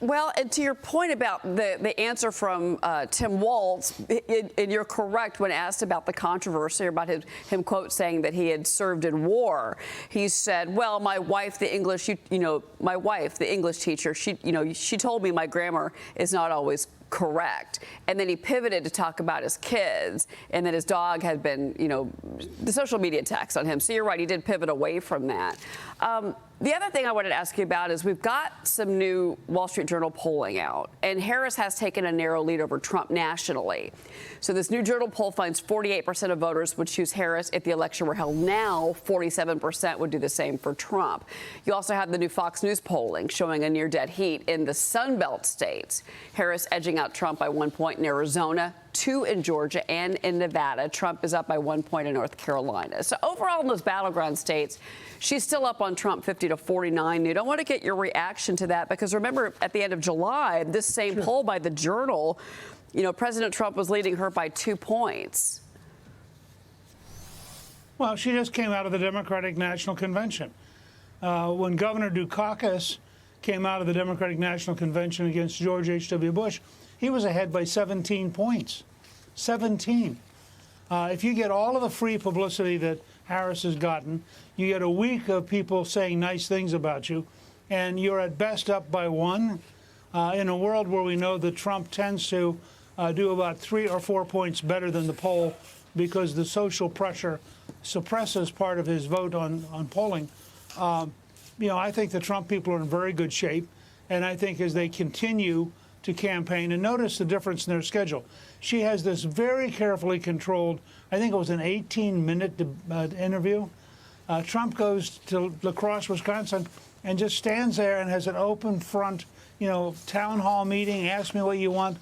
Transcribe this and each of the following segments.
Well, and to your point about the answer from Tim Walz, and you're correct when asked about the controversy about him quote saying that he had served in war. He said, "Well, my wife, the English, my wife, the English teacher, she told me my grammar is not always correct." And then he pivoted to talk about his kids and that his dog had been, the social media attacks on him. So you're right, he did pivot away from that. The other thing I wanted to ask you about is we've got some new Wall Street Journal polling out, and Harris has taken a narrow lead over Trump nationally. So this new Journal poll finds 48% of voters would choose Harris if the election were held now. 47% would do the same for Trump. You also have the new Fox News polling showing a near-dead heat in the Sun Belt states. Harris edging out Trump by 1 point in Arizona, 2 in Georgia, and in Nevada. Trump is up by 1 point in North Carolina. So overall in those battleground states, she's still up on Trump 50-49. Newt, I want to get your reaction to that because remember at the end of July, this same poll by the Journal, President Trump was leading her by 2 points. Well, she just came out of the Democratic National Convention. When Governor Dukakis came out of the Democratic National Convention against George H.W. Bush, he was ahead by 17 points. 17. If you get all of the free publicity that Harris has gotten, you get a week of people saying nice things about you, and you're at best up by 1. In a world where we know that Trump tends to do about 3 or 4 points better than the poll because the social pressure suppresses part of his vote on polling, I think the Trump people are in very good shape, and I think as they continue to campaign, and notice the difference in their schedule. She has this very carefully controlled, I think it was an 18-minute interview. Trump goes to La Crosse, Wisconsin, and just stands there and has an open front, town hall meeting, ask me what you want.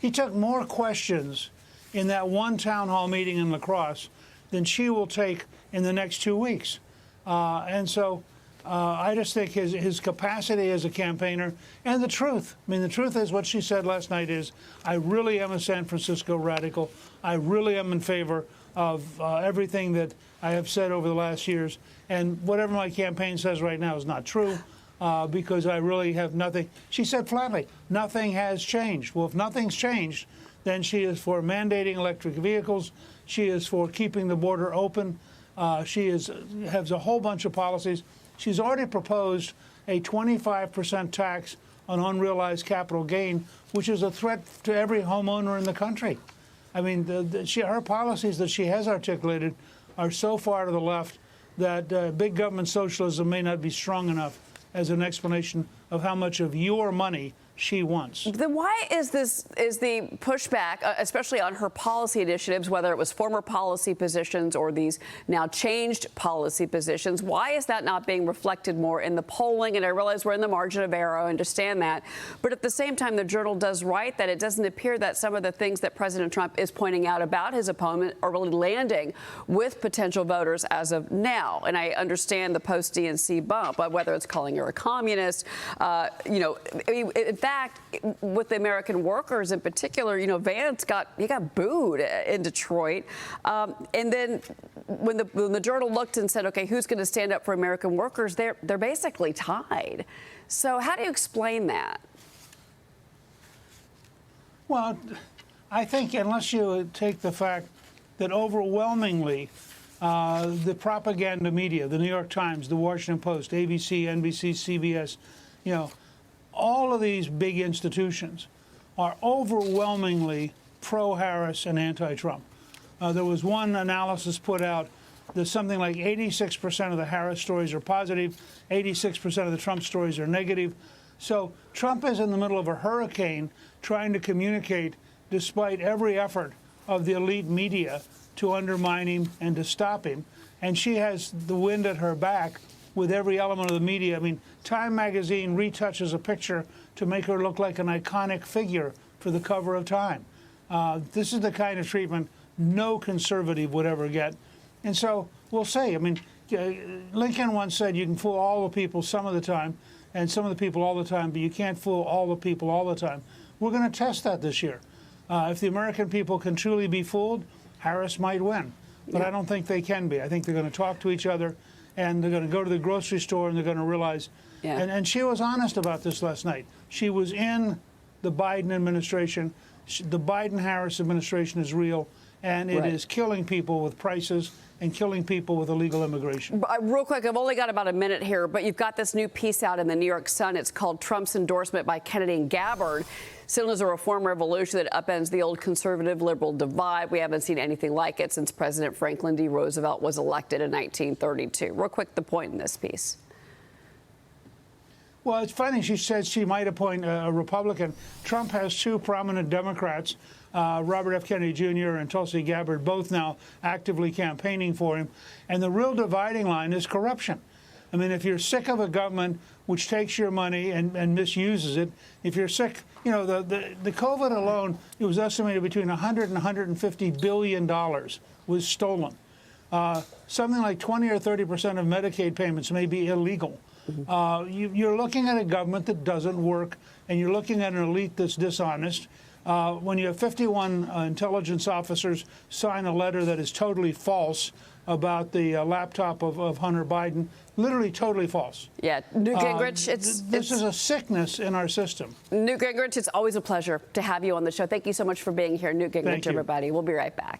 He took more questions in that one town hall meeting in La Crosse than she will take in the next 2 weeks. And so I just think his capacity as a campaigner and the truth. I mean, the truth is what she said last night is, I really am a San Francisco radical. I really am in favor of everything that I have said over the last years. And whatever my campaign says right now is not true because I really have nothing. She said flatly, nothing has changed. Well, if nothing's changed, then she is for mandating electric vehicles. She is for keeping the border open. She has a whole bunch of policies. She's already proposed a 25% tax on unrealized capital gain, which is a threat to every homeowner in the country. I mean, her policies that she has articulated are so far to the left that big government socialism may not be strong enough as an explanation of how much of your money she wants. Then why is the pushback, especially on her policy initiatives, whether it was former policy positions or these now changed policy positions, why is that not being reflected more in the polling? And I realize we're in the margin of error, I understand that. But at the same time, the Journal does write that it doesn't appear that some of the things that President Trump is pointing out about his opponent are really landing with potential voters as of now. And I understand the post-DNC bump, but whether it's calling her a communist, in fact, with the American workers in particular, Vance got booed in Detroit. And then when the Journal looked and said, OK, who's going to stand up for American workers, they're basically tied. So how do you explain that? Well, I think unless you take the fact that overwhelmingly the propaganda media, the New York Times, the Washington Post, ABC, NBC, CBS, all of these big institutions are overwhelmingly pro-Harris and anti-Trump. There was one analysis put out that something like 86% of the Harris stories are positive, 86% of the Trump stories are negative. So Trump is in the middle of a hurricane trying to communicate despite every effort of the elite media to undermine him and to stop him. And she has the wind at her back with every element of the media. I mean, Time magazine retouches a picture to make her look like an iconic figure for the cover of Time. This is the kind of treatment no conservative would ever get. And so we'll see. I mean, Lincoln once said you can fool all the people some of the time and some of the people all the time, but you can't fool all the people all the time. We're going to test that this year. If the American people can truly be fooled, Harris might win. But I don't think they can be. I think they're going to talk to each other, and they're going to go to the grocery store, and they're going to realize Yeah. And she was honest about this last night. She was in the Biden administration. The Biden-Harris administration is real, and it is killing people with prices and killing people with illegal immigration. Real quick, I've only got about a minute here, but you've got this new piece out in the New York Sun. It's called Trump's Endorsement by Kennedy and Gabbard. Seen as a reform revolution that upends the old conservative-liberal divide. We haven't seen anything like it since President Franklin D. Roosevelt was elected in 1932. Real quick, the point in this piece. Well, it's funny. She said she might appoint a Republican. Trump has two prominent Democrats, Robert F. Kennedy Jr. and Tulsi Gabbard, both now actively campaigning for him. And the real dividing line is corruption. I mean, if you're sick of a government which takes your money and misuses it, if you're sick, you know, the COVID alone, it was estimated between $100 and $150 billion was stolen. Something like 20 or 30% of Medicaid payments may be illegal. You're looking at a government that doesn't work, and you're looking at an elite that's dishonest. When you have 51 intelligence officers sign a letter that is totally false about the laptop of Hunter Biden, literally totally false. Yeah, Newt Gingrich, this is a sickness in our system. Newt Gingrich, it's always a pleasure to have you on the show. Thank you so much for being here, Newt Gingrich, Thank you. everybody. We'll be right back.